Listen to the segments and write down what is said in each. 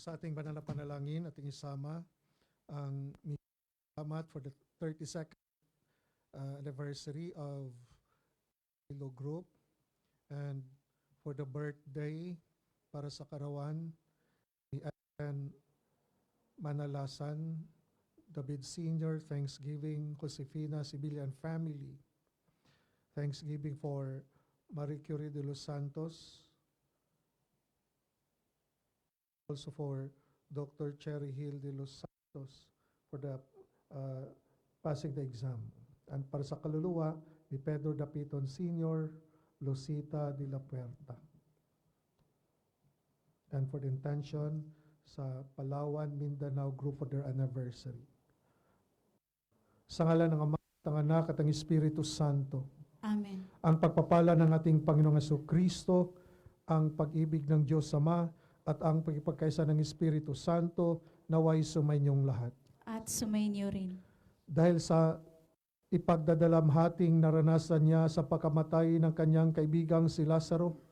Sa ating banal na panalangin, ating isama ang salamat for the 32nd anniversary of Hilo Group and for the birthday para sa karawan ni Ayan Manalasan, David Sr., Thanksgiving, Josefina Sibilian family, Thanksgiving for Marie Curie de los Santos, also for Dr. Cherry Hill de los Santos for the passing the exam. And para sa kaluluwa ni Pedro Dapiton Sr., Lucita de la Puerta. And for the intention sa Palawan, Mindanao group for their anniversary. Sa ngalan ng Ama, ng Anak at ng Espiritu Santo. Amen. Ang pagpapala ng ating Panginoong Jesucristo, ang pag-ibig ng Diyos Ama, at ang pagkipagkaisa ng Espiritu Santo, naway sumainyong lahat. At sumainyo rin. Dahil sa ipagdadalamhating naranasan niya sa pagkamatay ng kanyang kaibigang si Lazaro,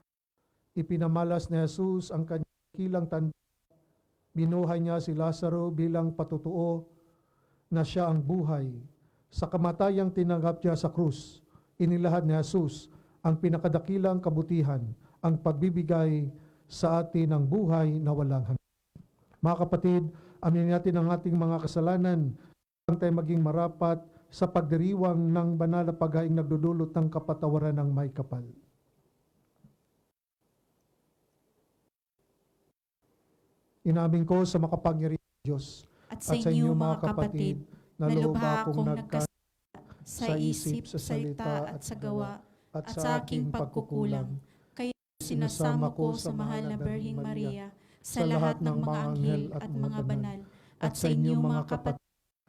ipinamalas ni Jesus ang kanyang kilang tanda. Binuhay niya si Lazaro bilang patutuo na siya ang buhay. Sa kamatayang tinanggap niya sa krus, inilahad ni Jesus ang pinakadakilang kabutihan, ang pagbibigay sa atin ng buhay na walang hanggan. Mga kapatid, aminin natin ang ating mga kasalanan upang tayo maging marapat sa pagdiriwang ng banal na paghaing nagdudulot ng kapatawaran ng may kapal. Inamin ko sa makapangyarihang Diyos At sa inyo mga kapatid, na lubha akong nagkasala sa isip, sa salita at sa gawa, at sa aking pagkukulang. Kaya sinasama ko sa mahal na Birheng Maria, sa lahat ng mga anghel at mga banal, at sa inyo mga kapatid,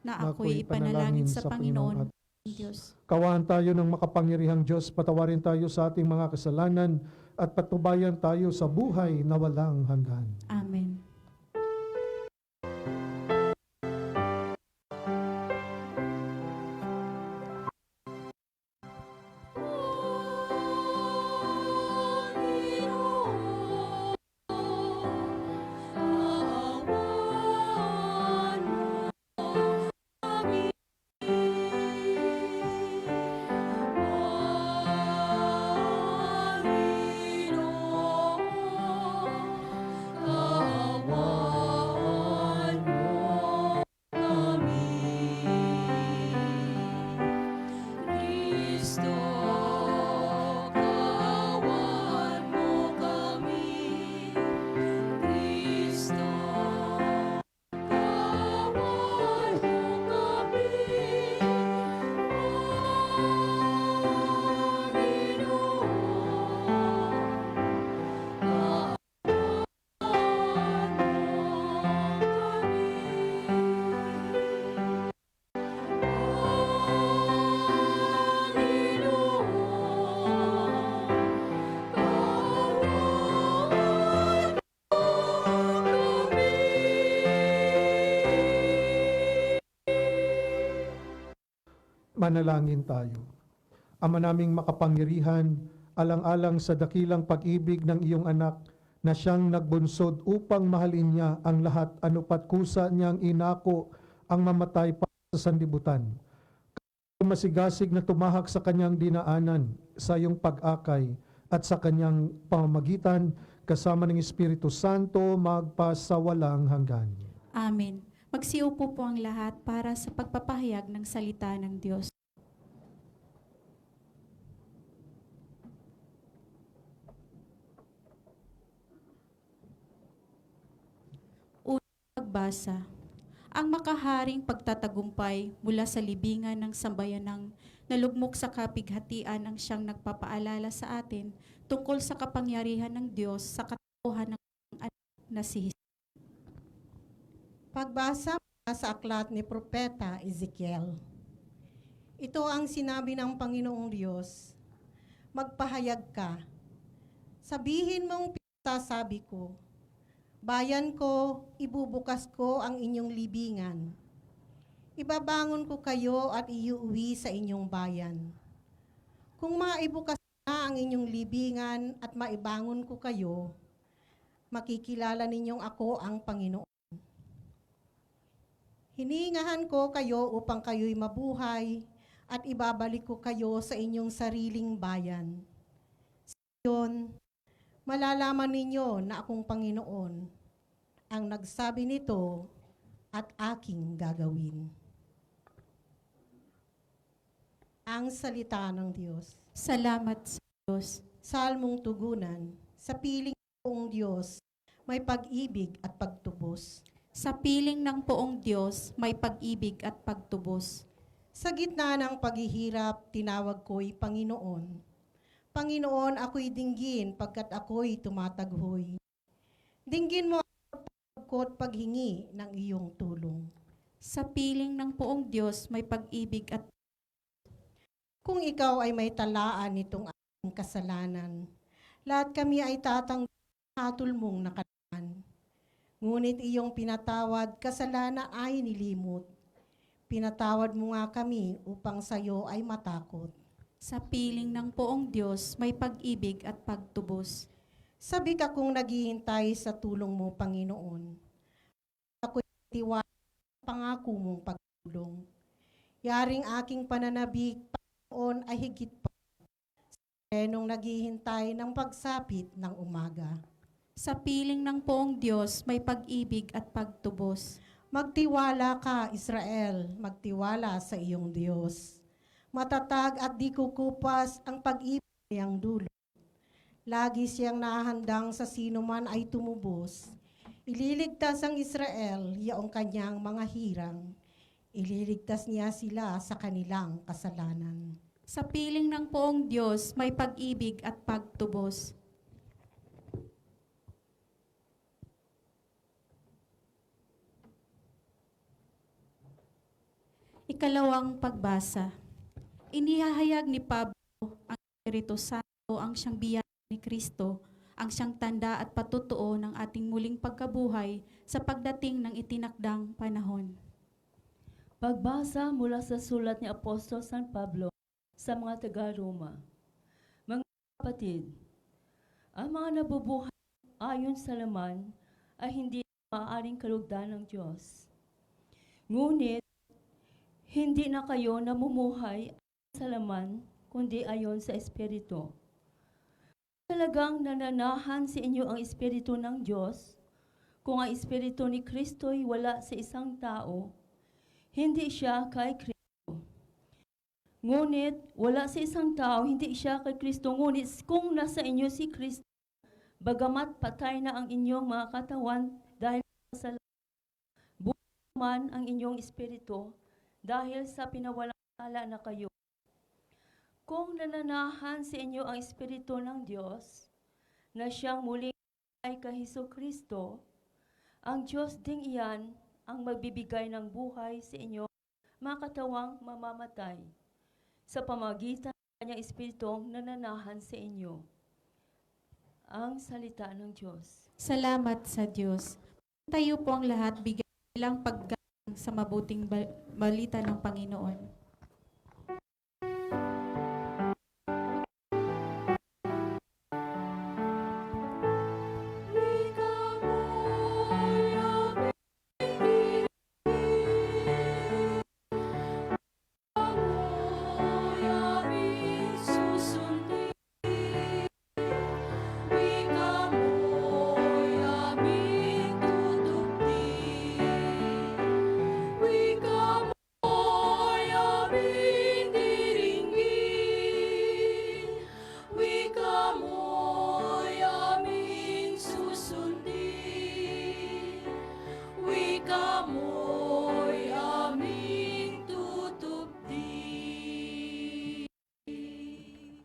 na ako'y ipanalangin sa Panginoon at Diyos. Kawaan tayo ng makapangyarihang Diyos, patawarin tayo sa ating mga kasalanan, at patubayan tayo sa buhay na walang hanggan. Amen. Manalangin tayo. Ama naming makapangyarihan, alang-alang sa dakilang pag-ibig ng iyong anak na siyang nagbunsod upang mahalin niya ang lahat anupat kusa niyang inako ang mamatay para sa sanlibutan. Masigasig na tumahak sa kanyang dinaanan sa iyong pag-akay at sa kanyang pamamagitan kasama ng Espiritu Santo magpasawalang hanggan. Amen. Magsiupo po ang lahat para sa pagpapahayag ng salita ng Diyos. Unang pagbasa. Ang makaharing pagtatagumpay mula sa libingan ng sambayanang nalugmok sa kapighatian ang siyang nagpapaalala sa atin tungkol sa kapangyarihan ng Diyos sa katauhan ng anak na si Jesus. Pagbasa sa aklat ni Propeta Ezekiel. Ito ang sinabi ng Panginoong Diyos, magpahayag ka. Sabihin mong pinagsasabi ko, bayan ko, ibubukas ko ang inyong libingan. Ibabangon ko kayo at iuwi sa inyong bayan. Kung maibukas na ang inyong libingan at maibangon ko kayo, makikilala ninyong ako ang Panginoon. Hiningahan ko kayo upang kayo'y mabuhay at ibabalik ko kayo sa inyong sariling bayan. Sa iyon, malalaman ninyo na akong Panginoon ang nagsabi nito at aking gagawin. Ang salita ng Diyos. Salamat sa Diyos. Salmong tugunan, sa piling ng poong Diyos, may pag-ibig at pagtubos. Sa piling ng poong Diyos, may pag-ibig at pagtubos. Sa gitna ng paghihirap, tinawag ko'y Panginoon. Panginoon, ako'y dinggin pagkat ako'y tumataghoy. Dinggin mo ang pagkot paghingi ng iyong tulong. Sa piling ng poong Diyos, may pag-ibig at Kung ikaw ay may talaan nitong aking kasalanan, lahat kami ay tatanggap ng hatol mong nakaraan. Ngunit iyong pinatawad, kasalanan ay nilimot. Pinatawad mo nga kami upang sayo ay matakot. sa piling ng poong Diyos, may pag-ibig at pagtubos. Sabik akong naghihintay sa tulong mo, Panginoon. Ako'y tiwala sa pangako mong pagtulong. Yaring aking pananabik, Panginoon, ay higit pa. Nung naghihintay ng pagsapit ng umaga. Sa piling ng poong Diyos, may pag-ibig at pagtubos. Magtiwala ka, Israel, magtiwala sa iyong Diyos. Matatag at di kukupas ang pag-ibig niyang dulo. Lagi siyang nahandang sa sino man ay tumubos. Ililigtas ang Israel, yaong kanyang mga hirang. Ililigtas niya sila sa kanilang kasalanan. Sa piling ng poong Diyos, may pag-ibig at pagtubos. Ikalawang pagbasa. Inihahayag ni Pablo ang Espiritu Santo ang siyang biyaya ni Kristo, ang siyang tanda at patutuo ng ating muling pagkabuhay sa pagdating ng itinakdang panahon. Pagbasa mula sa sulat ni Apostol San Pablo sa mga taga-Roma. Mga kapatid, ang mga nabubuhay ayon sa laman ay hindi maaaring kalugdan ng Diyos. Ngunit, hindi na kayo namumuhay sa laman, kundi ayon sa Espiritu. Talagang nananahan sa inyo ang Espiritu ng Diyos. Kung ang Espiritu ni Kristo'y wala sa isang tao, hindi siya kay Kristo. Ngunit, wala sa isang tao, hindi siya kay Kristo. Ngunit, kung nasa inyo si Kristo, bagamat patay na ang inyong mga katawan dahil sa buhay naman ang inyong espiritu dahil sa pinawalang sala na kayo. Kung nananahan sa inyo ang Espiritu ng Diyos, na siyang muling ay kay Jesucristo, ang Diyos ding iyan ang magbibigay ng buhay sa inyo, mga katawang mamamatay, sa pamagitan ng kanyang Espiritong nananahan sa inyo. Ang salita ng Diyos. Salamat sa Diyos. Tayo po ang lahat bigyan nilang paggalang sa mabuting balita ng Panginoon.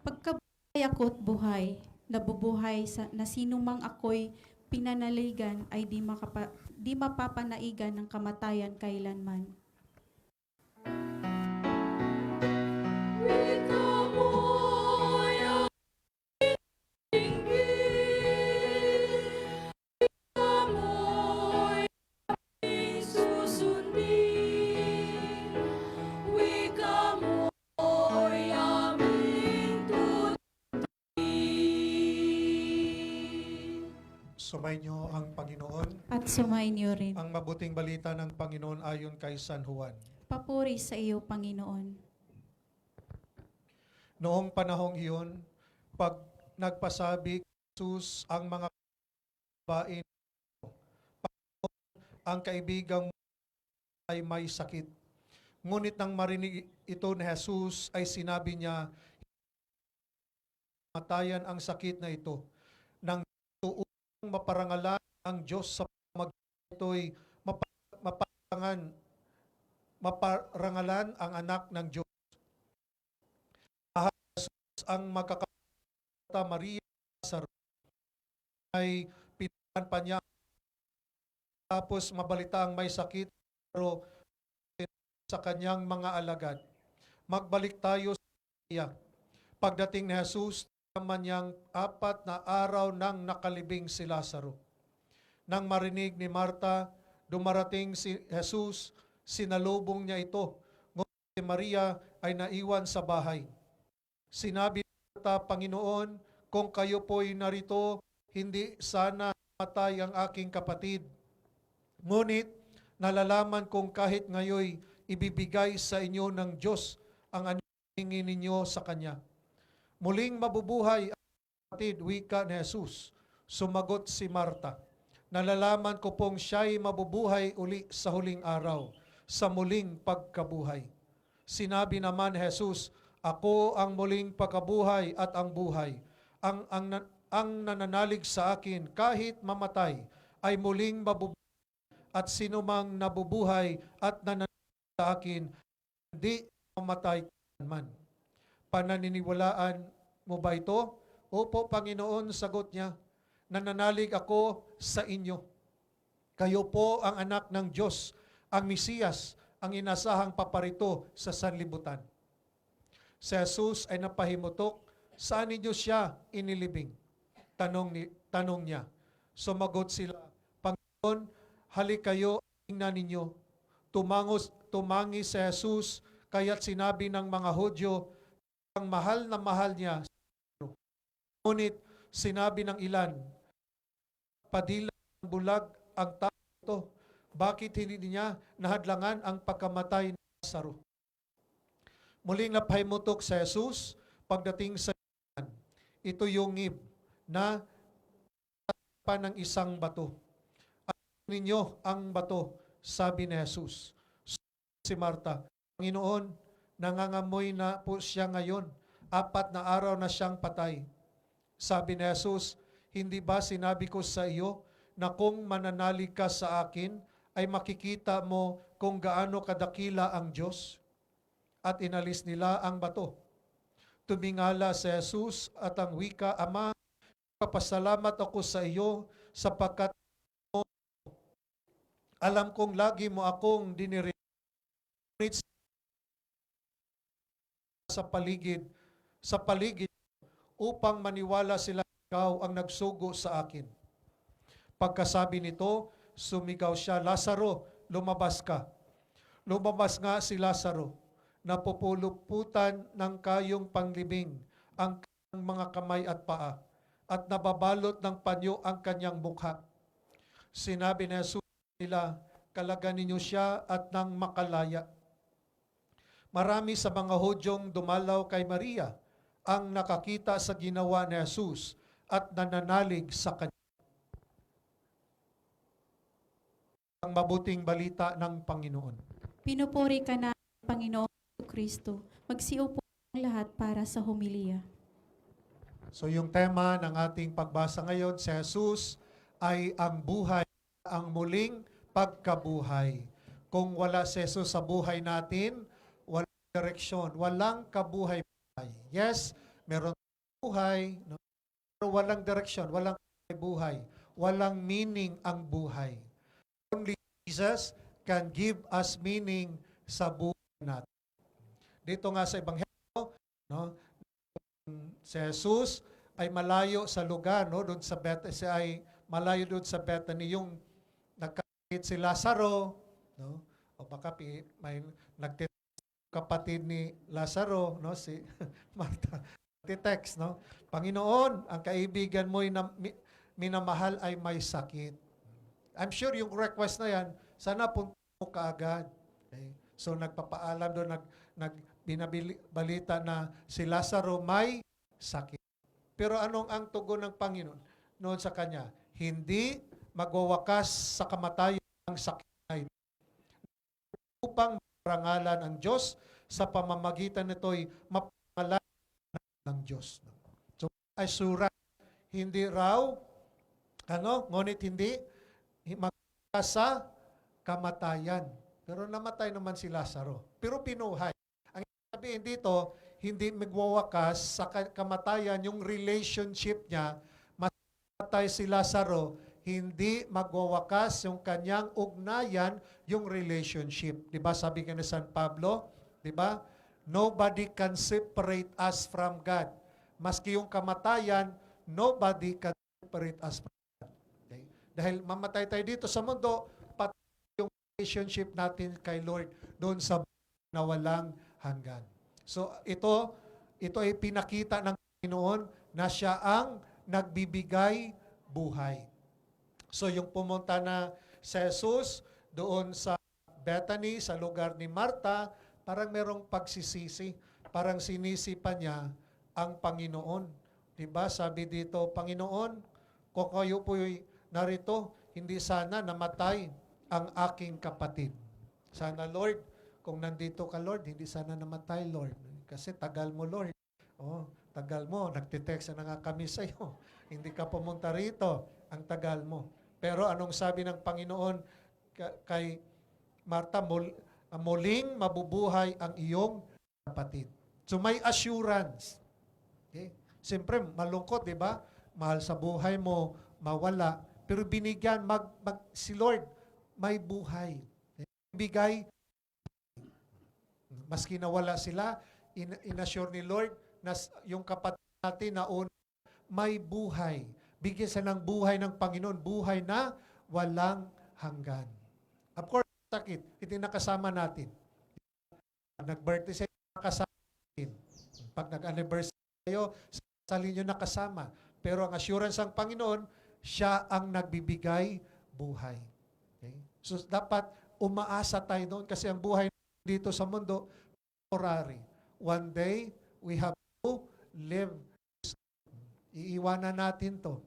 Pagkabuhay ako't buhay, nabubuhay na sinumang ako'y pinanaligan ay di mapapanaigan ng kamatayan kailanman. Sumainyo ang Panginoon. At sumainyo rin. Ang mabuting balita ng Panginoon ayon kay San Juan. Papuri sa iyo, Panginoon. Noong panahong iyon, pag nagpasabi Jesus ang mga babae, ang kaibigang ay may sakit. Ngunit nang marinig ito ni Jesus ay sinabi niya, matayan ang sakit na ito. Nang tuong maparangalan ang Diyos sa ito'y maparangalan ang anak ng Diyos. Jesus ang magkakapata Maria Lazaro ay pinahan pa niya tapos mabalita ang may sakit pero sa kanyang mga alagad. Magbalik tayo sa Maria. Pagdating ni Jesus, naman niyang 4 na araw nang nakalibing si Lazaro. Nang marinig ni Marta, dumarating si Jesus, sinalubong niya ito. Ngunit si Maria ay naiwan sa bahay. Sinabi ni Marta, Panginoon, kung kayo po'y narito, hindi sana matay ang aking kapatid. Ngunit nalalaman kong kahit ngayoy ibibigay sa inyo ng Diyos ang aningin ninyo sa Kanya. Muling mabubuhay ang kapatid, wika ni Jesus. Sumagot si Marta, nalalaman ko pong siya'y mabubuhay uli sa huling araw, sa muling pagkabuhay. Sinabi naman ni Jesus, ako ang muling pagkabuhay at ang buhay. Ang nananalig sa akin kahit mamatay ay muling mabubuhay at sinumang nabubuhay at nananalig sa akin hindi mamatay man. Pananiniwalaan mo ba ito? Opo, Panginoon, sagot niya. Nananalig ako sa inyo. Kayo po ang anak ng Diyos, ang Mesiyas, ang inasahang paparito sa sanlibutan. Si Jesus ay napahimutok, saan ninyo siya inilibing? Tanong niya. Sumagot sila, Panginoon, halik kayo, tingnan ninyo. Tumangi si Jesus, kaya't sinabi ng mga Hudyo, ang mahal na mahal niya. Ngunit sinabi ng ilan, padilang bulag ang tao ito. Bakit hindi niya nahadlangan ang pagkamatay ni Lazaro? Muling napahimutok si Jesus pagdating sa ito yung ngib na pa ng isang bato. At ninyo ang bato, sabi ni Jesus. Si Marta, Panginoon, nangangamoy na po siya ngayon. 4 na araw na siyang patay. Sabi ni Jesus, hindi ba sinabi ko sa iyo na kung mananalig ka sa akin, ay makikita mo kung gaano kadakila ang Diyos? At inalis nila ang bato. Tumingala si Jesus at ang wika, Ama, papasalamat ako sa iyo sapagkat alam kong lagi mo akong dinirin sa paligid upang maniwala sila ikaw ang nagsugo sa akin. Pagkasabi nito, sumigaw siya, Lazaro, lumabas ka. Lumabas nga si Lazaro, napupuluputan ng kayong panglibing ang kanyang mga kamay at paa, at nababalot ng panyo ang kanyang mukha. Sinabi ni Jesus nila, kalagan ninyo siya at nang makalaya. Marami sa mga Hudyong dumalaw kay Maria ang nakakita sa ginawa ni Jesus at nananalig sa kanya. Ang mabuting balita ng Panginoon. Pinupuri ka na, Panginoon Kristo. Magsiupo ang lahat para sa homilya. So yung tema ng ating pagbasa ngayon, si Jesus ay ang buhay, ang muling pagkabuhay. Kung wala si Jesus sa buhay natin, walang direksyon, walang kabuhay. Yes, meron buhay, no? Pero walang direksyon, walang buhay, walang meaning ang buhay. Only Jesus can give us meaning sa buhay natin. Dito nga sa Ebanghelyo, no, si Jesus ay malayo sa lugar, no, doon sa Bethany, malayo doon sa Bethany, yung nagkakit si Lazaro, no, o baka may kapatid ni Lazaro, no, si Marta, text, no, Panginoon, ang kaibigan mo'y minamahal ay may sakit. I'm sure yung request na yan, sana punta mo kaagad. Okay? So nagpapaalam doon, binabalita na si Lazaro may sakit. Pero anong ang tugon ng Panginoon noon sa kanya? Hindi magwawakas sa kamatayan ang sakit na ito. Upang marangalan ang Diyos, sa pamamagitan nito'y mapangalan ng Diyos. So, assurance, hindi raw, ngunit hindi magwawakas sa kamatayan. Pero namatay naman si Lazaro. Pero pinuhay. Ang sabihin dito, hindi magwawakas sa kamatayan yung relationship niya. Matay si Lazaro, hindi magwawakas yung kanyang ugnayan, yung relationship. Diba sabi ka ni San Pablo? Diba? Nobody can separate us from God. Maski yung kamatayan, nobody can separate us from God. Okay? Dahil mamatay tayo dito sa mundo, relationship natin kay Lord doon sa na walang hanggan. So ito ay pinakita ng Panginoon na siya ang nagbibigay buhay. So yung pumunta na si Jesus doon sa Bethany, sa lugar ni Marta, parang merong pagsisisi. Parang sinisipan niya ang Panginoon. Diba? Sabi dito, Panginoon, kung kayo po'y narito, hindi sana namatay ang aking kapatid. Sana, Lord, kung nandito ka, Lord, hindi sana namatay, Lord. Kasi tagal mo, Lord. Oh, tagal mo. Nagtitext na nga kami sa iyo. Hindi ka pumunta rito. Ang tagal mo. Pero anong sabi ng Panginoon kay Marta? Muling mabubuhay ang iyong kapatid. So may assurance. Okay? Siyempre, malungkot, di ba? Mahal sa buhay mo, mawala. Pero binigyan, si Lord, may buhay. Bigay, maski nawala sila, inassure ni Lord na yung kapatid natin na may buhay. Bigyan sila ng buhay ng Panginoon, buhay na walang hanggan. Of course, sakit, hindi nakasama natin. Pag nag-birthday sa'yo, nakasama natin. Pag nag-anniversary sa'yo, sali nyo nakasama. Pero ang assurance ng Panginoon, siya ang nagbibigay buhay. Okay? So, dapat umaasa tayo doon kasi ang buhay dito sa mundo, temporary. One day, we have to live. Iiwanan natin to.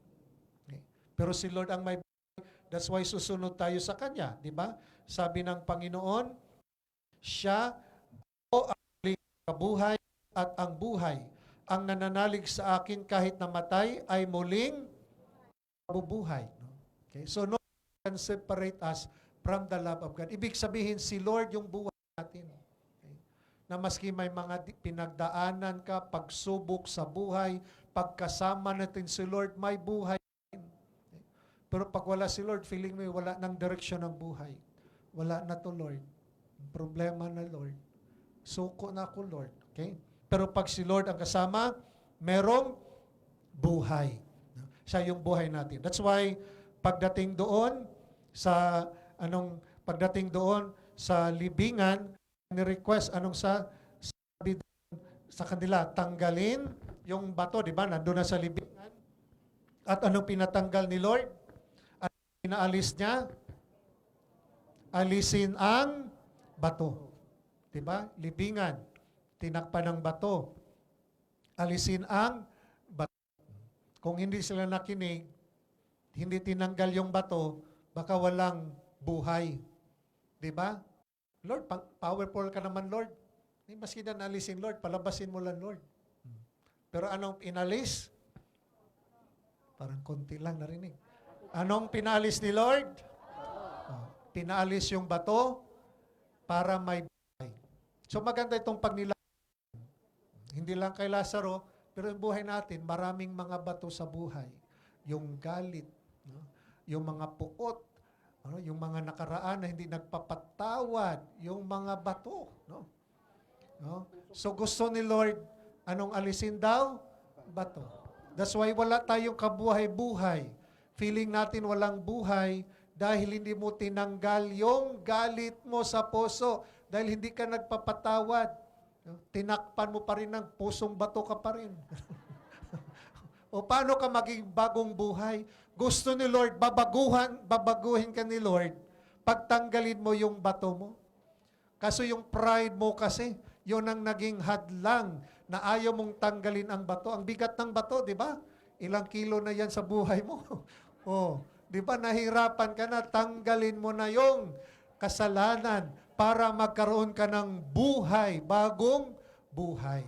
Okay? Pero si Lord ang may buhay. That's why susunod tayo sa Kanya. Di ba? Sabi ng Panginoon, siya o ang kabuhay at ang buhay. Ang nananalig sa akin kahit namatay ay muling mabubuhay. Okay? So, no one can separate us from the love of God. Ibig sabihin, si Lord yung buhay natin. Okay? Na maski may mga pinagdaanan ka, pagsubok sa buhay, pagkasama natin si Lord, may buhay. Okay? Pero pag wala si Lord, feeling mo wala ng direksyon ng buhay. Wala na to, Lord. Problema na, Lord. Suko na ako, Lord. Okay? Pero pag si Lord ang kasama, merong buhay. Siya yung buhay natin. That's why, pagdating doon sa libingan, ni-request sabi sa kanila, tanggalin yung bato, di ba? Nandun na sa libingan. At anong pinatanggal ni Lord? At pinaalis niya? Alisin ang bato. Di ba? Libingan. Tinakpan ng bato. Alisin ang bato. Kung hindi sila nakinig, hindi tinanggal yung bato, baka walang buhay. Di ba? Lord, powerful ka naman, Lord. Maski na nalisin, Lord, palabasin mo lang, Lord. Pero anong inalis? Parang konti lang narinig. Anong pinalis ni Lord? Pinaalis yung bato para may buhay. So maganda itong pagnilalaman. Hindi lang kay Lazaro, pero yung buhay natin, maraming mga bato sa buhay. Yung galit, no? Yung mga puot, no? Yung mga nakaraan na hindi nagpapatawad, yung mga bato. No? No? So gusto ni Lord, anong alisin daw? Bato. That's why wala tayong kabuhay-buhay. Feeling natin walang buhay dahil hindi mo tinanggal yung galit mo sa puso. Dahil hindi ka nagpapatawad. Tinakpan mo pa rin ng pusong bato ka pa rin. O paano ka maging bagong buhay? Gusto ni Lord, babaguhin ka ni Lord, pagtanggalin mo yung bato mo. Kaso yung pride mo kasi, yun ang naging hadlang na ayaw mong tanggalin ang bato. Ang bigat ng bato, di ba? Ilang kilo na yan sa buhay mo. Oh, di ba? Nahirapan ka na, tanggalin mo na yung kasalanan para magkaroon ka ng buhay, bagong buhay.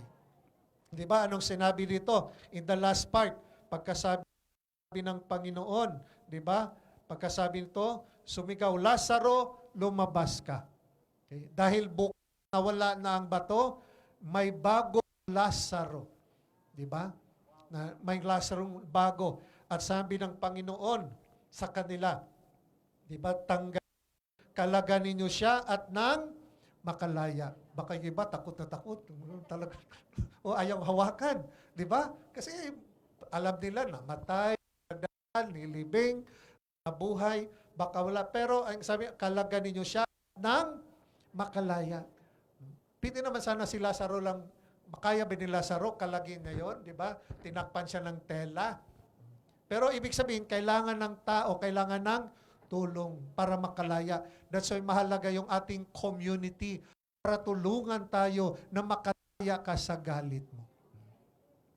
Di ba? Anong sinabi dito? In the last part, pagkasabi ng Panginoon, di ba? Pagkasabi nito, sumigaw, Lazaro, lumabas ka. Okay? Dahil nawala na ang bato, may bagong Lazaro. Di ba? Na may Lazaro bago. At sabi ng Panginoon sa kanila, di ba, kalagan ninyo siya at nang makalaya. Baka yung iba takot na takot. Talaga. O ayaw hawakan. Di ba? Kasi alam nila na matay, nilibing, nabuhay, baka wala. Pero ang sabi, kalagan ninyo siya ng makalaya. Pwede naman sana si Lazaro lang, kaya ba ni Lazaro kalagin ngayon, di ba? Tinakpan siya ng tela. Pero ibig sabihin, kailangan ng tao, kailangan ng tulong para makalaya. That's why mahalaga yung ating community para tulungan tayo na makalaya ka sa galit mo.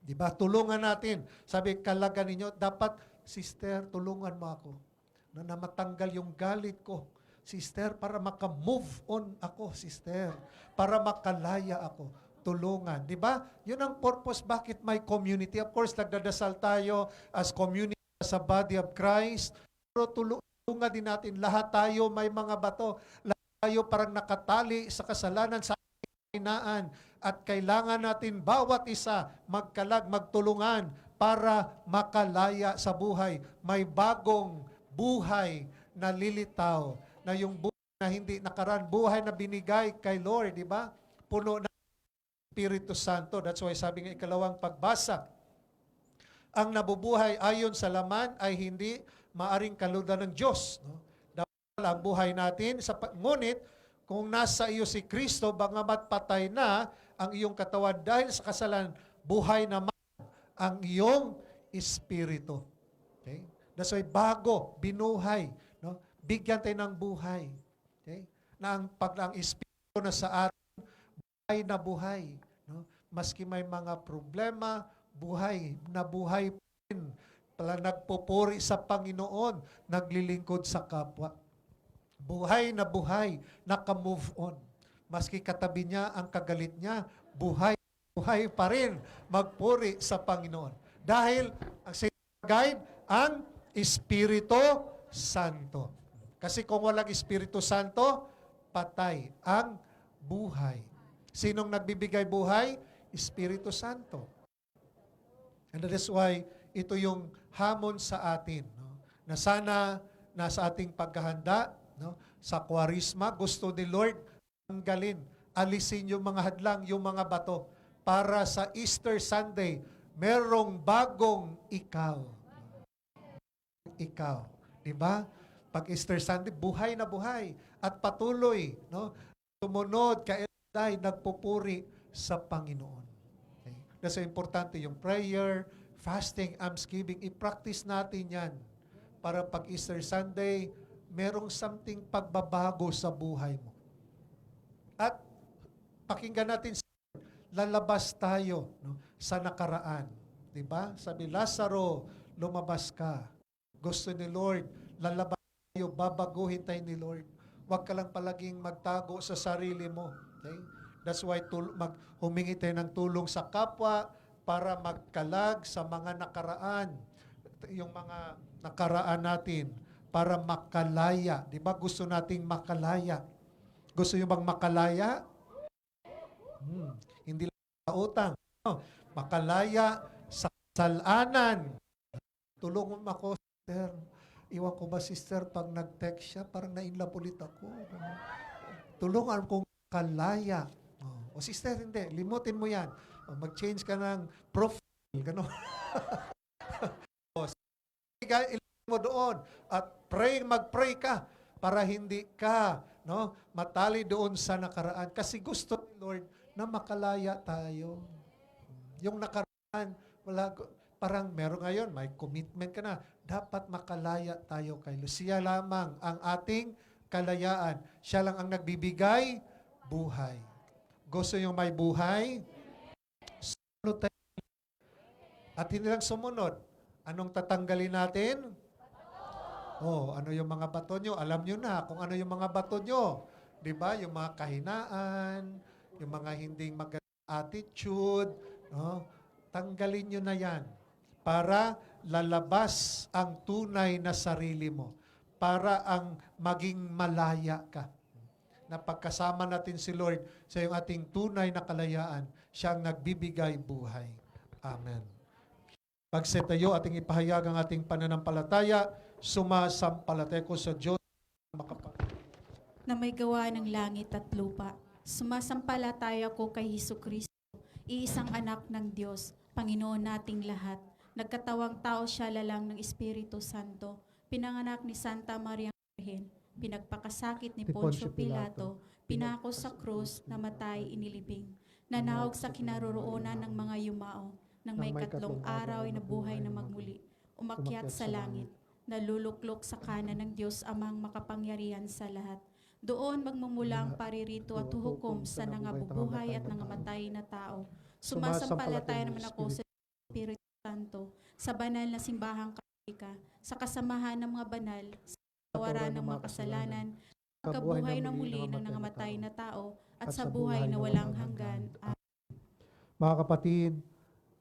Di ba? Tulungan natin. Sabi, kalagan ninyo, dapat, sister, tulungan mo ako na matanggal yung galit ko. Sister, para maka-move on ako, sister. Para makalaya ako. Tulungan. Di ba? Yun ang purpose bakit may community. Of course, nagdadasal tayo as community sa body of Christ. Pero tulungan din natin. Lahat tayo may mga bato. Lahat tayo parang nakatali sa kasalanan, sa kahinaan. At kailangan natin bawat isa magkalag, magtulungan para makalaya sa buhay. May bagong buhay na lilitaw, na yung buhay na hindi nakaraan, buhay na binigay kay Lord, di ba? Puno ng Espiritu Santo. That's why sabi ng ikalawang pagbasa, ang nabubuhay ayon sa laman ay hindi maaring kalugdan ng Diyos. No? Dahil ang buhay natin, ngunit kung nasa iyo si Kristo, bangamat patay na ang iyong katawan dahil sa kasalanan, buhay naman ang iyong espiritu. Okay? That's why bago, binuhay, no? Bigyan tayo ng buhay. Okay? Na ang espiritu na sa atin, buhay na buhay. No? Maski may mga problema, buhay na buhay pa rin. Pala nagpupuri sa Panginoon, naglilingkod sa kapwa. Buhay na buhay, naka-move on. Maski katabi niya ang kagalit niya, buhay pa rin magpuri sa Panginoon. Dahil ang guide, ang Espiritu Santo. Kasi kung walang Espiritu Santo, patay ang buhay. Sinong nagbibigay buhay? Espiritu Santo. And that is why ito yung hamon sa atin. No? Na sana nasa ating paghahanda, no? Sa Kwarisma, gusto ni Lord tanggalin, alisin yung mga hadlang, yung mga bato, para sa Easter Sunday, merong bagong ikaw. Ikaw. Diba? Pag Easter Sunday, buhay na buhay. At patuloy, no? Tumunod, kailangan, nagpupuri sa Panginoon. Okay? That's so importante, yung prayer, fasting, almsgiving, i-practice natin yan. Para pag Easter Sunday, merong something pagbabago sa buhay mo. At pakinggan natin, lalabas tayo, no, sa nakaraan. Diba? Sabi, Lazaro, lumabas ka. Gusto ni Lord, lalabas tayo, babaguhin tayo ni Lord. Huwag ka lang palaging magtago sa sarili mo. Okay? That's why humingi tayo ng tulong sa kapwa para magkalag sa mga nakaraan. Yung mga nakaraan natin para makalaya. Diba? Gusto nating makalaya. Gusto nyo bang makalaya? Hindi lang sa utang. No, makalaya sa kasalanan. Tulungan mo ako, sister. Iwan ko ba, sister, pag nag-text siya, parang na-inlove ulit ako. Tulungan kong makalaya. O sister, hindi. Limutin mo yan. Mag-change ka ng profile. Gano'n. Ilagay mo doon. At mag-pray ka para hindi ka, no, matali doon sa nakaraan. Kasi gusto ni Lord na makalaya tayo. Yung nakaraan, parang meron ngayon, may commitment ka na. Dapat makalaya tayo kay Lord. Siya lamang ang ating kalayaan. Siya lang ang nagbibigay buhay. Gusto nyo may buhay? Sumunod tayo. At hindi lang sumunod. Anong tatanggalin natin? Oh, ano yung mga bato nyo? Alam nyo na kung ano yung mga bato nyo. Diba? Yung mga kahinaan, yung mga hindi magandang attitude. No? Tanggalin nyo na yan para lalabas ang tunay na sarili mo. Para ang maging malaya ka. Na pagkasama natin si Lord sa yung ating tunay na kalayaan, siyang nagbibigay buhay. Amen. Pagset tayo, ating ipahayag ang ating pananampalataya, sumasampalataya ko sa Diyos Na may gawa ng langit at lupa. Sumasampalataya ko kay Hesukristo, iisang anak ng Diyos, Panginoon nating lahat. Nagkatawang tao siya lalang ng Espiritu Santo, pinanganak ni Santa Maria Virgen, pinagpakasakit ni Poncio Pilato, pinako sa krus, namatay, inilibing, nanahog sa kinaroroonan ng mga yumao, nang may katlong araw ay nabuhay na magmuli, umakyat sa langit, naluluklok sa kanan ng Diyos amang makapangyarihan sa lahat. Doon magmumulang paririto at huhukom sa nangabubuhay at nangamatay na tao. Sumasampalataya naman ako sa Espiritu Santo, sa banal na simbahang katolika, sa kasamahan ng mga banal, sa kawaran ng mga kasalanan, sa kabuhay na muli ng nangamatay na tao, at sa buhay na walang hanggan. Mga kapatid,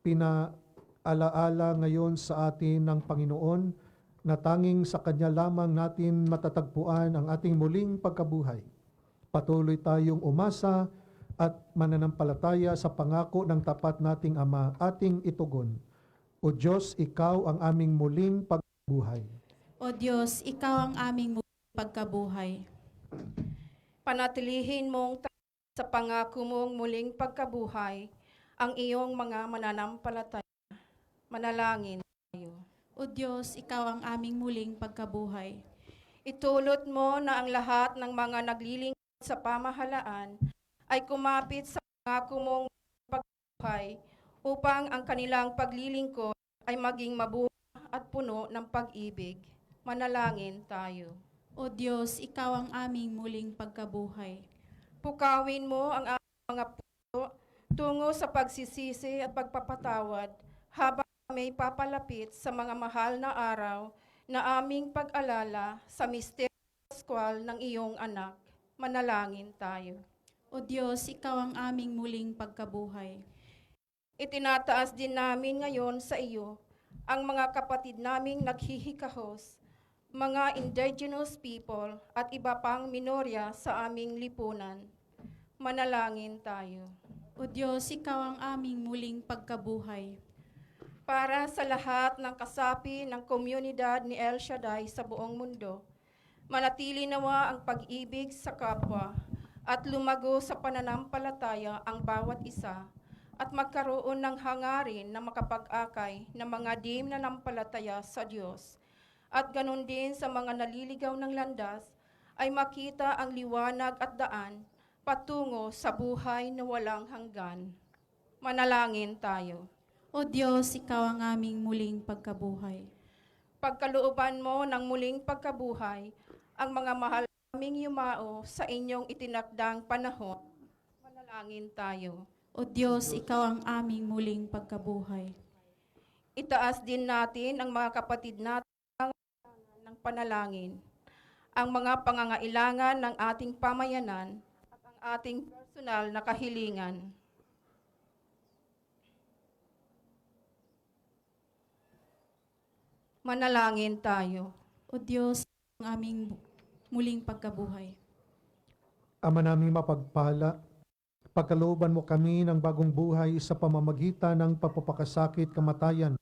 pinaalaala ngayon sa atin ng Panginoon na tanging sa Kanya lamang natin matatagpuan ang ating muling pagkabuhay. Patuloy tayong umasa at mananampalataya sa pangako ng tapat nating Ama, ating itugon. O Diyos, Ikaw ang aming muling pagkabuhay. O Diyos, Ikaw ang aming muling pagkabuhay. Panatilihin mong sa pangako mong muling pagkabuhay ang iyong mga mananampalataya. Manalangin tayo. O Diyos, Ikaw ang aming muling pagkabuhay. Itulot mo na ang lahat ng mga naglilingkod sa pamahalaan ay kumapit sa pangako mong pagkabuhay upang ang kanilang paglilingkod ay maging mabuhay at puno ng pag-ibig. Manalangin tayo. O Diyos, Ikaw ang aming muling pagkabuhay. Pukawin mo ang aming mga puso tungo sa pagsisisi at pagpapatawad habang may papalapit sa mga mahal na araw na aming pag-alala sa misteryo paskwal ng iyong anak. Manalangin tayo. O Diyos, Ikaw ang aming muling pagkabuhay. Itinataas din namin ngayon sa iyo ang mga kapatid naming naghihikahos, mga indigenous people at iba pang minorya sa aming lipunan. Manalangin tayo. O Diyos, Ikaw ang aming muling pagkabuhay. Para sa lahat ng kasapi ng komunidad ni El Shaddai sa buong mundo, manatili nawa ang pag-ibig sa kapwa at lumago sa pananampalataya ang bawat isa at magkaroon ng hangarin na makapag-akay ng mga dimnanampalataya sa Diyos. At ganun din sa mga naliligaw ng landas ay makita ang liwanag at daan patungo sa buhay na walang hanggan. Manalangin tayo. O Diyos, Ikaw ang aming muling pagkabuhay. Pagkalooban mo ng muling pagkabuhay ang mga mahal naming yumao sa inyong itinakdang panahon. Manalangin tayo. O Diyos, Ikaw ang aming muling pagkabuhay. Itaas din natin ang mga kapatid natin ng panalangin, ang mga pangangailangan ng ating pamayanan at ang ating personal na kahilingan. Manalangin tayo. O Diyos, ang aming muling pagkabuhay. Ama naming mapagpala, pagkalooban mo kami ng bagong buhay sa pamamagitan ng pagpapakasakit, kamatayan,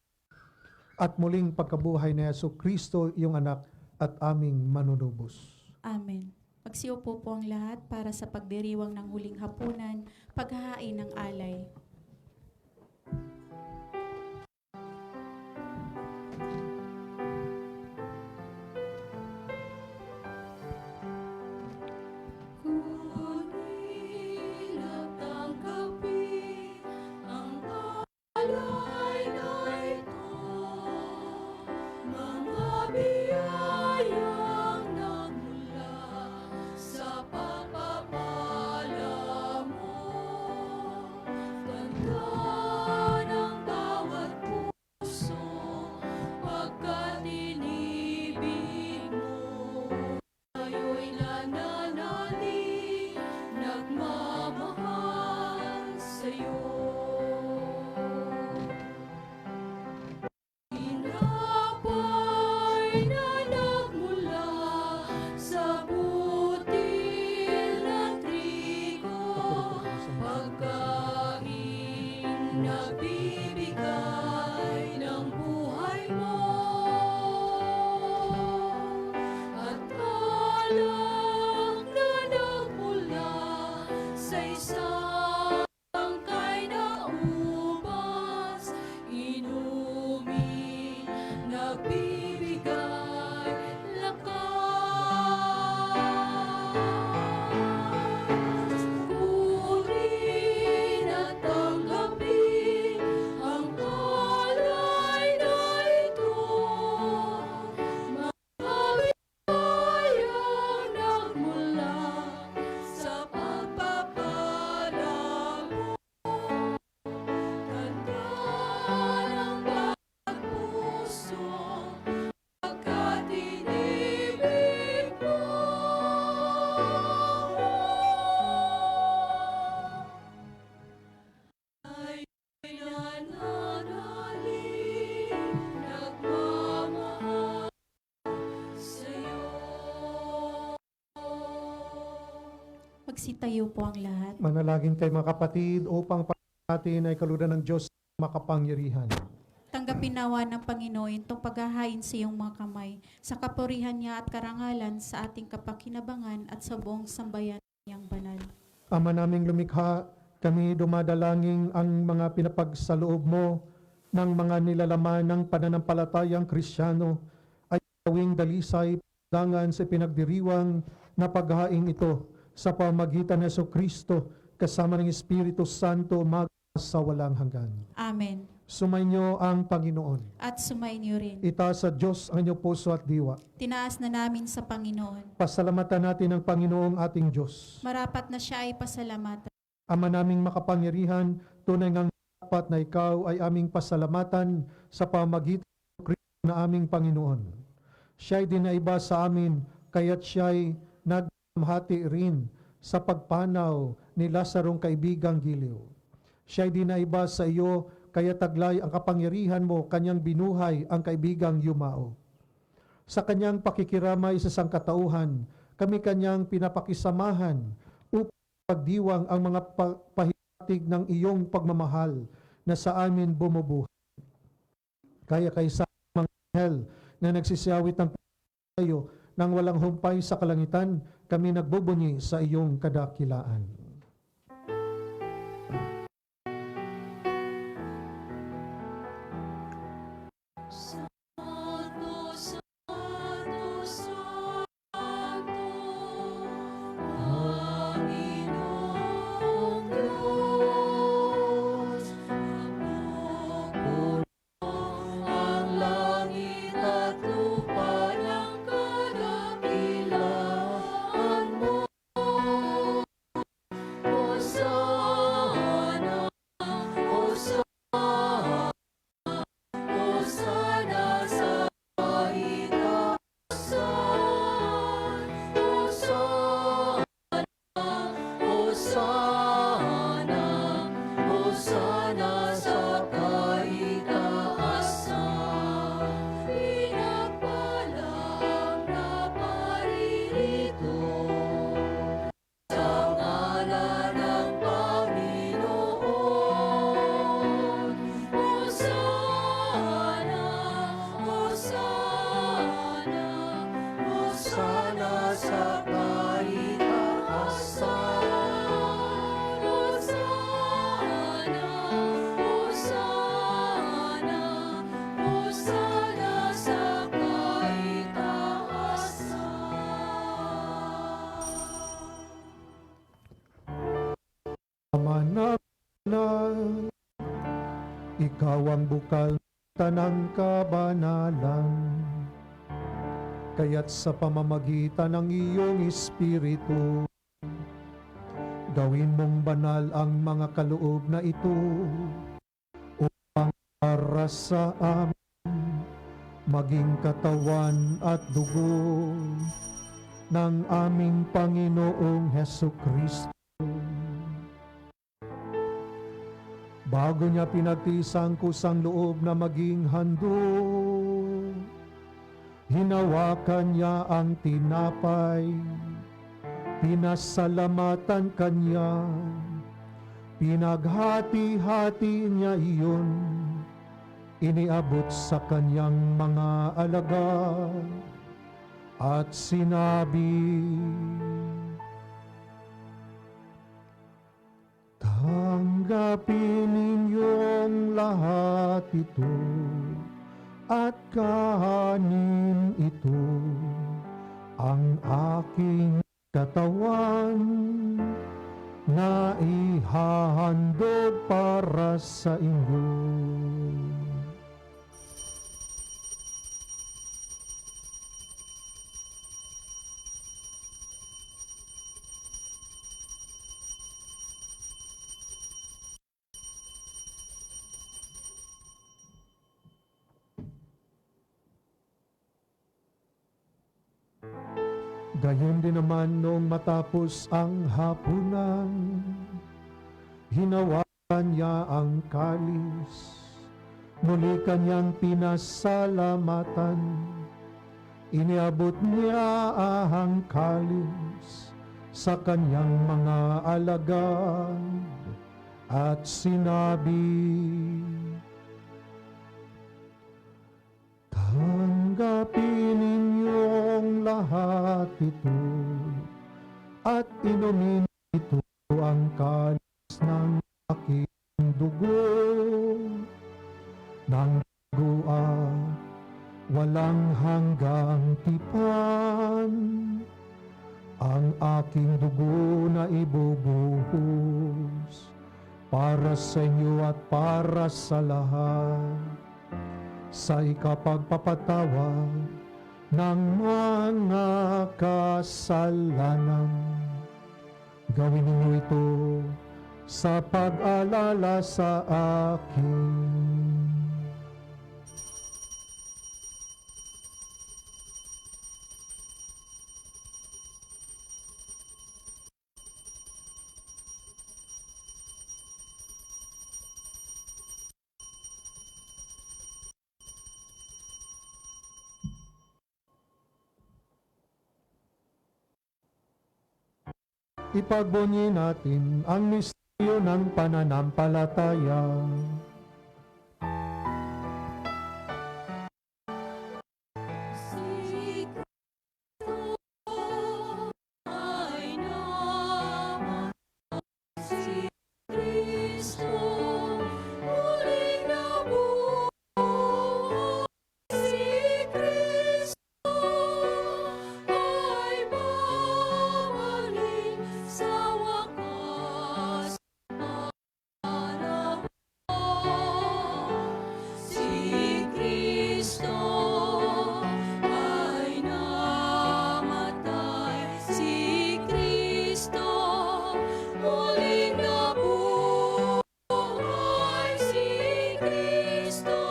at muling pagkabuhay ni Jesucristo, iyong anak, at aming manunubos. Amen. Magsiupo po ang lahat para sa pagdiriwang ng huling hapunan, paghahain ng alay. Kunin at tanggapin ang alay na ito. Magsitayo po ang lahat. Manalangin kay mga kapatid upang natin ay kaludan ng Diyos makapangyarihan. Tanggapin nawa ng Panginoon itong paghahain sa iyong mga kamay, sa kapurihan niya at karangalan sa ating kapakinabangan at sa buong sambayan niyang banal. Ama naming lumikha, kami dumadalangin ang mga pinapagsaloob mo ng mga nilalaman ng pananampalatayang Kristiyano ay gawing dalisay dangan sa pinagdiriwang na paghahain ito sa pamagitan ng Jesucristo kasama ng Espiritu Santo sa walang hanggan. Amen. Sumainyo ang Panginoon. At sumainyo rin. Itaas sa Diyos ang inyong puso at diwa. Tinaas na namin sa Panginoon. Pasalamatan natin ang Panginoong ating Diyos. Marapat na siya ay pasalamatan. Ama naming makapangyarihan, tunay ngang dapat na ikaw ay aming pasalamatan sa pamagitan ng Kristo na aming Panginoon. Siya ay dinaiba sa amin, kaya't siya ay nagmahati rin sa pagpanaw ni Lazarong kaibigang giliw. Siya ay dinaiba sa iyo, kaya taglay ang kapangyarihan mo, kanyang binuhay ang kaibigang yumao. Sa kanyang pakikiramay sa sangkatauhan, kami kanyang pinapakisamahan upang pagdiwang ang mga pahiwatig ng iyong pagmamahal na sa amin bumubuhay. Kaya kaysa mga anghel na nagsisiyawit ng tayo nang walang humpay sa kalangitan, kami nagbubunyi sa iyong kadakilaan. Ikaw ang bukal ng kabanalan, kaya't sa pamamagitan ng iyong Espiritu, gawin mong banal ang mga kaloob na ito upang para sa amin maging katawan at dugo ng aming Panginoong Hesukristo. Bago niya pinagtisang kusang loob na maging handog, hinawakan niya ang tinapay, pinasalamatan kanya, pinaghati-hati niya iyon, iniabot sa kanyang mga alagad, at sinabi, tanggapin ninyong lahat ito at kahanin ito, ang aking katawan na ihahandog para sa inyo. Gayon din naman noong matapos ang hapunan, hinawakan niya ang kalis, muli kanyang pinasalamatan, iniabot niya ang kalis, sa kanyang mga alagad at sinabi, tanggapin ninyong lahat ito at inumin ito ang kalis ng aking dugo ng duguan walang hanggang tipan, ang aking dugo na ibubuhos para sa inyo at para sa lahat sa ikapagpapatawad ng mga kasalanan. Gawin ninyo ito sa pag-alala sa akin. Ipagbunyi natin ang misteryo ng pananampalataya. Si Kristo ay namatay. Si Kristo muling nabuhay. Si Kristo ay babalik sa wakas ng panahon. Si Kristo ay namatay. Si Kristo muling nabuhay. Si Kristo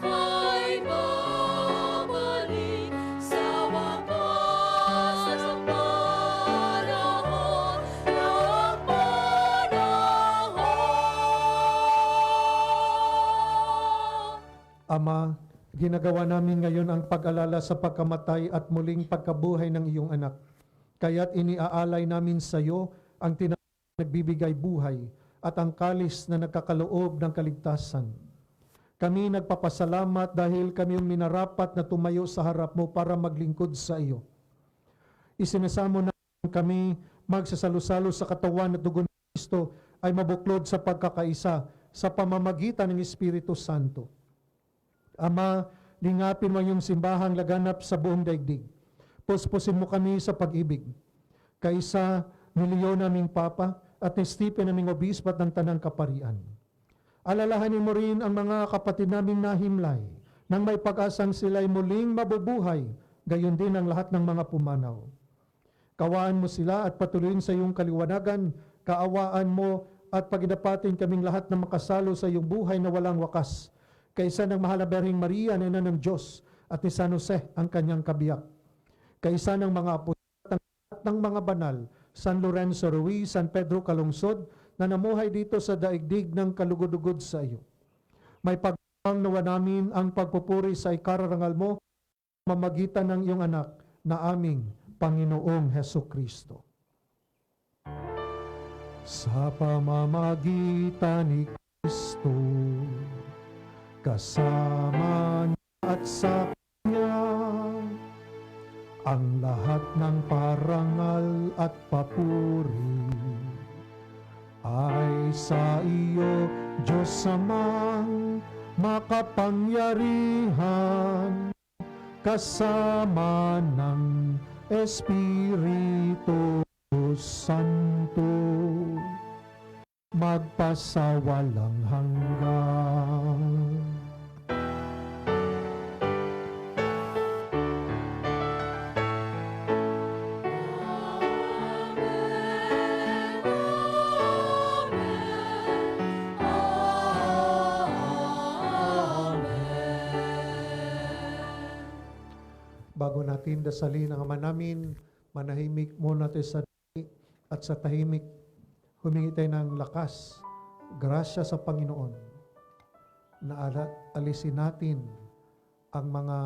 ay babalik sa wakas ng panahon. Ama, ginagawa namin ngayon ang pag-alala sa pagkamatay at muling pagkabuhay ng iyong anak. Kaya't iniaalay namin sa iyo ang nagbibigay buhay at ang kalis na nagkakaloob ng kaligtasan. Kami nagpapasalamat dahil kami yung minarapat na tumayo sa harap mo para maglingkod sa iyo. Isinasamo namin kami magsasalo-salo sa katawan at dugo ng Kristo ay mabuklod sa pagkakaisa sa pamamagitan ng Espiritu Santo. Ama, lingapin mo yung simbahang laganap sa buong daigdig. Puspusin mo kami sa pag-ibig. Kaisa ni Leon naming Papa at ni Stephen naming Obispo at ng Tanang Kaparian. Alalahanin mo rin ang mga kapatid naming nahimlay nang may pag-asang sila'y muling mabubuhay, gayon din ang lahat ng mga pumanaw. Kawaan mo sila at patuloyin sa iyong kaliwanagan, kaawaan mo at paginapatin kaming lahat na makasalo sa iyong buhay na walang wakas. Kaisa ng mahal na Berhing Maria, na ina ng Diyos, at ni San Jose, ang kanyang kabiyak. Kaisa ng mga apostol at ng mga banal, San Lorenzo Ruiz, San Pedro Calungsod, na namuhay dito sa daigdig ng kalugod-ugod sa iyo. May pagpang nawa namin ang pagpupuri sa ikararangal mo, mamagitan ng iyong anak na aming Panginoong Heso Kristo. Sa pamamagitan ni Kristo, kasama niya at sa Kanya, ang lahat ng parangal at papuri ay sa iyo, Diyos Amang makapangyarihan, kasama ng Espiritu Santo, magpasawalang hanggan. Bago natin dasalin ang Ama namin, manahimik muna tayo sa at sa tahimik, humingi tayo ng lakas, grasya sa Panginoon, na alisin natin ang mga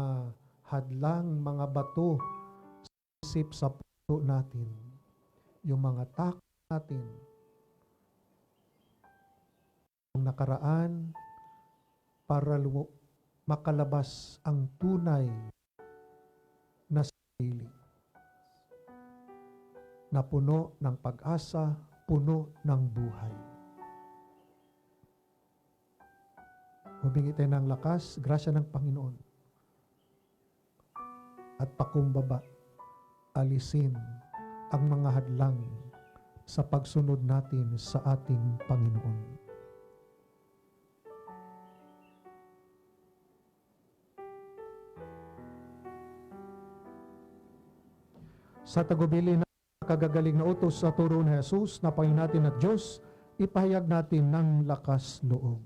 hadlang, mga bato, isip sa puso natin. yung mga takot natin, yung nakaraan, para makalabas ang tunay na sarili na puno ng pag-asa, puno ng buhay. Humingi tayo ng lakas, grasya ng Panginoon. At pakumbaba, alisin ang mga hadlang sa pagsunod natin sa ating Panginoon. Sa tagubili na kagagaling na utos sa turo ni Jesus na Panginoon natin at Diyos, ipahayag natin ng lakas loob.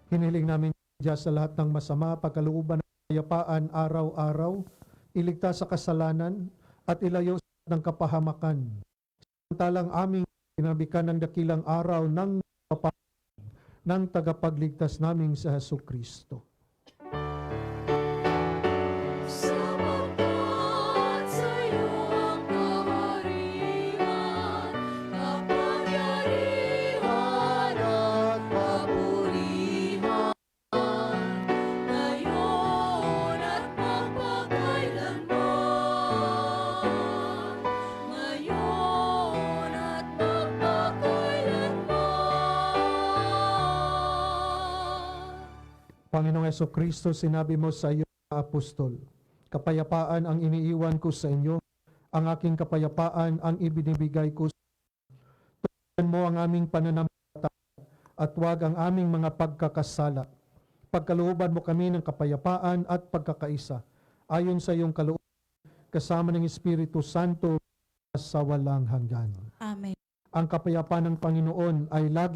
Hinihiling namin Diyos sa lahat ng masama, pagkalooban ng kapayapaan araw-araw, iligtas sa kasalanan at ilayo sa lahat ng kapahamakan. Samantalang aming pinabikan ng dakilang araw ng ng tagapagligtas naming sa Jesucristo. Panginoong Jesucristo, sinabi mo sa iyo mga apostol, kapayapaan ang iniiwan ko sa inyo, ang aking kapayapaan ang ibinibigay ko sa inyo. Tugunan mo ang aming pananampalataya at huwag ang aming mga pagkakasala. Pagkalooban mo kami ng kapayapaan at pagkakaisa, ayon sa iyong kalooban, kasama ng Espiritu Santo sa walang hanggan. Amen. Ang kapayapaan ng Panginoon ay lagi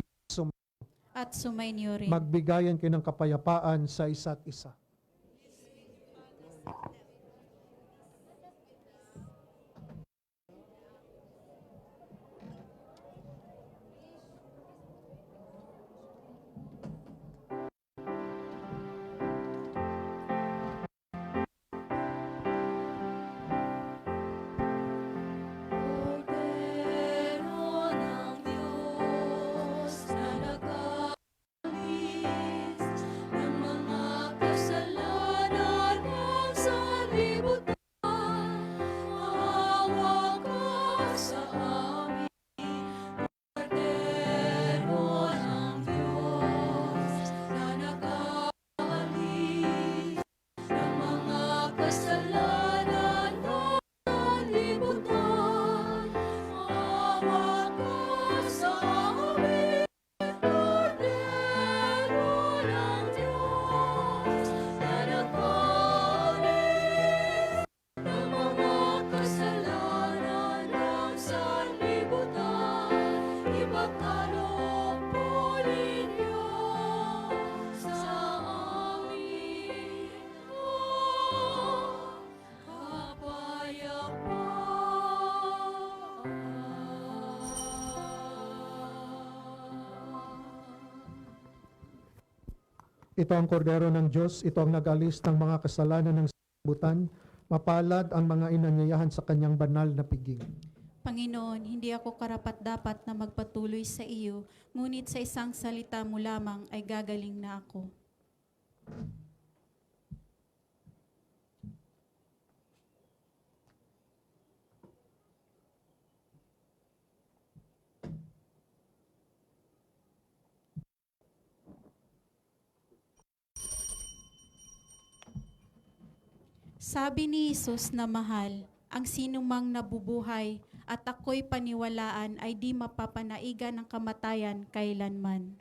At sumainyo rin. magbigayan kayo ng kapayapaan sa isa't isa. Kasalanan ng sanlibutan. Ito ang kordero ng Diyos, ito ang nag-alis ng mga kasalanan ng sanlibutan. Mapalad ang mga inanyayahan sa kanyang banal na piging. Panginoon, hindi ako karapat-dapat na magpatuloy sa iyo, ngunit sa isang salita mo lamang ay gagaling na ako. Sabi ni Jesus na mahal, ang sinumang nabubuhay at ako'y paniwalaan ay di mapapanaigan ng kamatayan kailanman.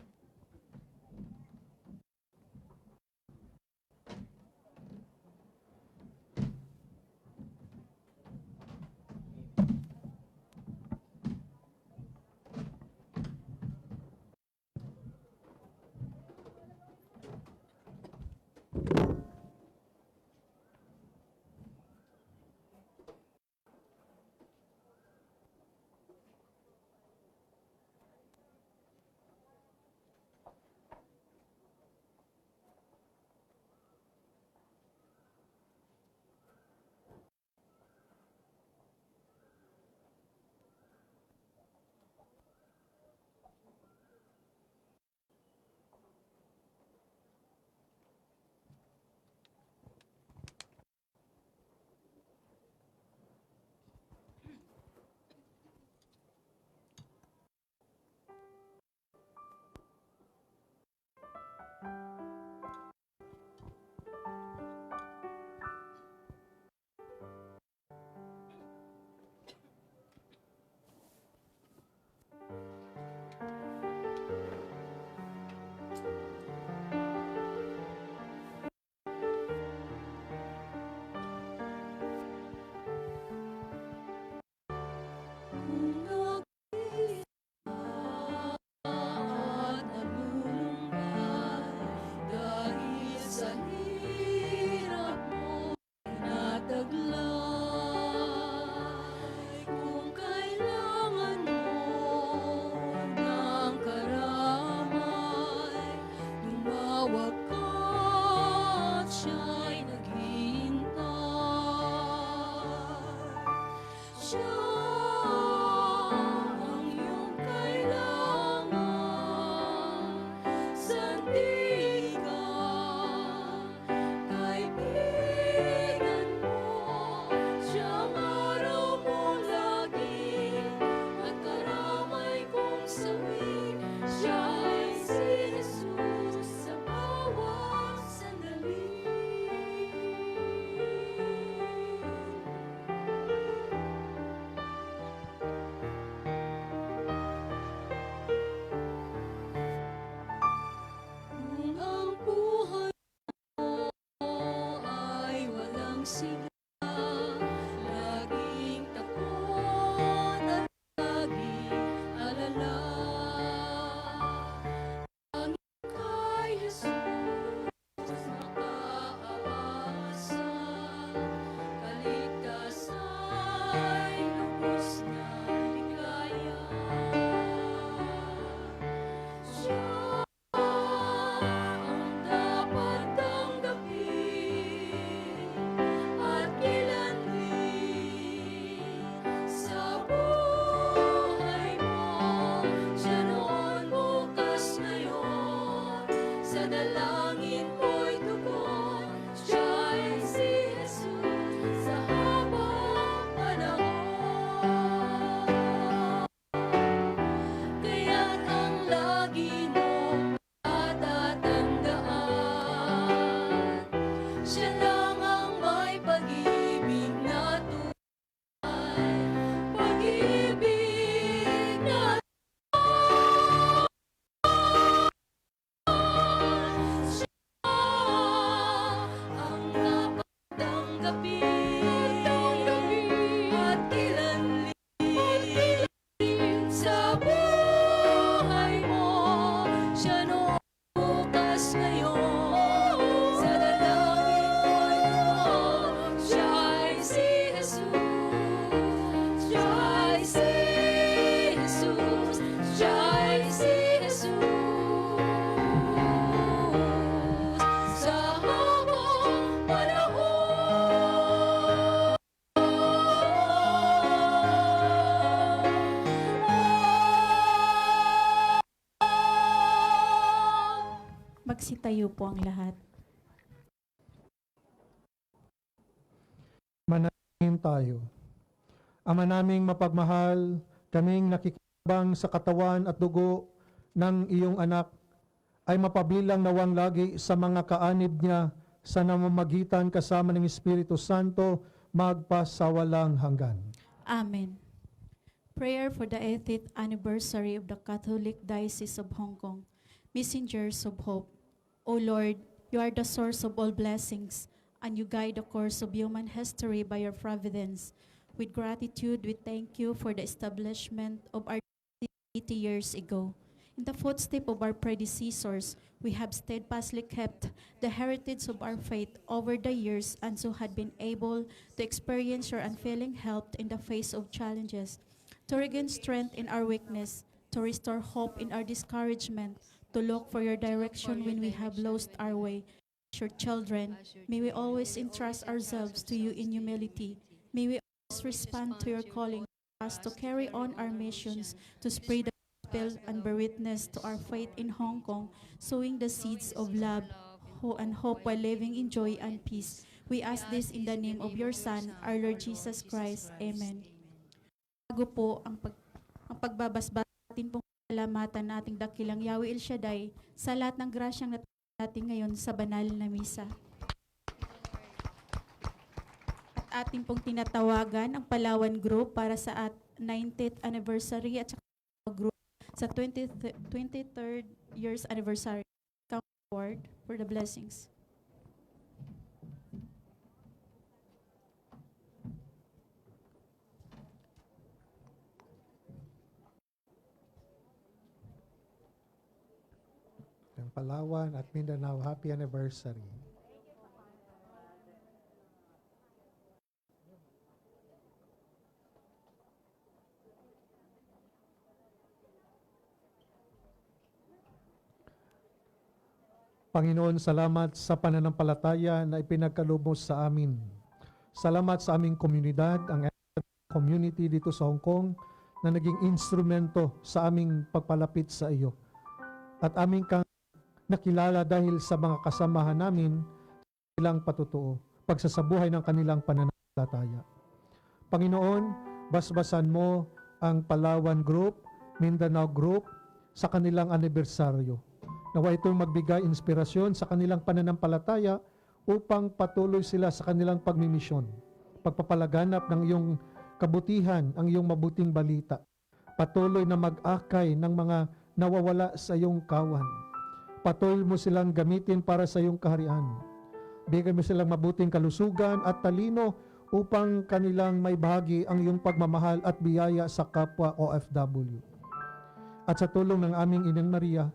Magsitayo po ang lahat. Manalangin tayo. Ama naming mapagmahal, kaming nakikibang sa katawan at dugo ng iyong anak ay mapabilang nawang lagi sa mga kaanib niya sa namamagitan kasama ng Espiritu Santo magpasawalang hanggan. Amen. Prayer for the 80th anniversary of the Catholic Diocese of Hong Kong. Messengers of Hope. O Lord, you are the source of all blessings, and you guide the course of human history by your providence. With gratitude, we thank you for the establishment of our 80 years ago. In the footsteps of our predecessors, we have steadfastly kept the heritage of our faith over the years and so had been able to experience your unfailing help in the face of challenges, to regain strength in our weakness, to restore hope in our discouragement, to look for your direction when we have lost our way. As your children, may we always entrust ourselves to you in humility. May we always respond to your calling for us to carry on our missions, to spread the gospel and bear witness to our faith in Hong Kong, sowing the seeds of love and hope while living in joy and peace. We ask this in the name of your Son, our Lord Jesus Christ. Amen. Bago po ang pagbabasbas natin pong salamatan nating dakilang Yahweh El Shaddai sa lahat ng grasyang natin ngayon sa banal na misa. At ating pong tinatawagan ang Palawan Group para sa 90th anniversary at saka group sa 23rd years anniversary. Come forward for the blessings. Ng Palawan at Mindanao, happy anniversary. Panginoon, salamat sa pananampalataya na ipinagkaloob mo sa amin. Salamat sa aming komunidad, ang community dito sa Hong Kong na naging instrumento sa aming pagpalapit sa iyo. At aming kang nakilala dahil sa mga kasamahan namin sa ilang patutuo, pagsasabuhay ng kanilang pananampalataya. Panginoon, basbasan mo ang Palawan Group, Mindanao Group sa kanilang anibersaryo. Nawa itong magbigay inspirasyon sa kanilang pananampalataya upang patuloy sila sa kanilang pagmimisyon, pagpapalaganap ng iyong kabutihan, ang iyong mabuting balita. Patuloy na mag-akay ng mga nawawala sa iyong kawan. Patuloy mo silang gamitin para sa iyong kaharian. Bigyan mo silang mabuting kalusugan at talino upang kanilang may bahagi ang iyong pagmamahal at biyaya sa kapwa OFW. At sa tulong ng aming Inang Maria,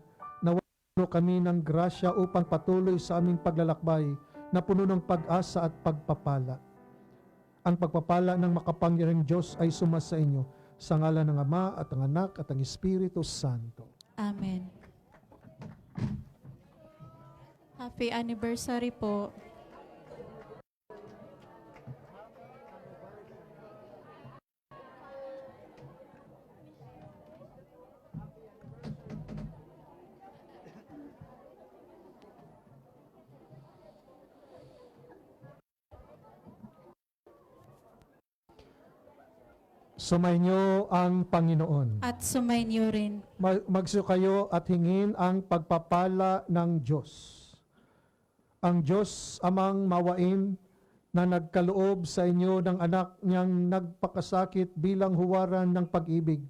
kami ng grasya upang patuloy sa aming paglalakbay na puno ng pag-asa at pagpapala. Ang pagpapala ng makapangyarihang Diyos ay sumasa inyo sa ngalan ng Ama at ang Anak at ang Espiritu Santo. Amen. Happy anniversary po. Sumainyo ang Panginoon. At sumainyo rin. Magsukayo at hingin ang pagpapala ng Diyos. Ang Diyos amang mawain na nagkaloob sa inyo ng anak niyang nagpakasakit bilang huwaran ng pag-ibig,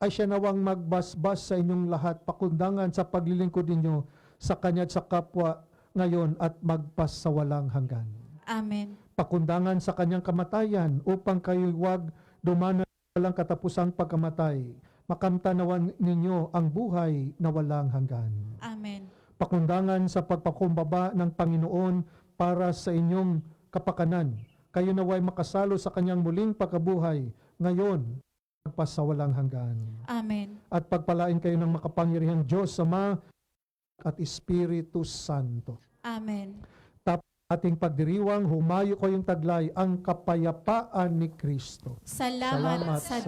ay siya nawang magbasbas sa inyong lahat, pakundangan sa paglilingkod ninyo sa Kanya at sa kapwa ngayon at magpasawalang hanggan. Amen. Pakundangan sa Kanyang kamatayan upang kayo'y huwag dumanan walang katapusang pagkamatay, makamtanawan ninyo ang buhay na walang hanggan. Amen. Pakundangan sa pagpakumbaba ng Panginoon para sa inyong kapakanan. Kayo naway makasalo sa kanyang muling pagkabuhay ngayon, magpasawalang hanggan. Amen. At pagpalain kayo ng makapangyarihang Diyos, Ama at Espiritu Santo. Amen. Ating pagdiriwang, humayo ko yung taglay, ang kapayapaan ni Kristo. Salamat sa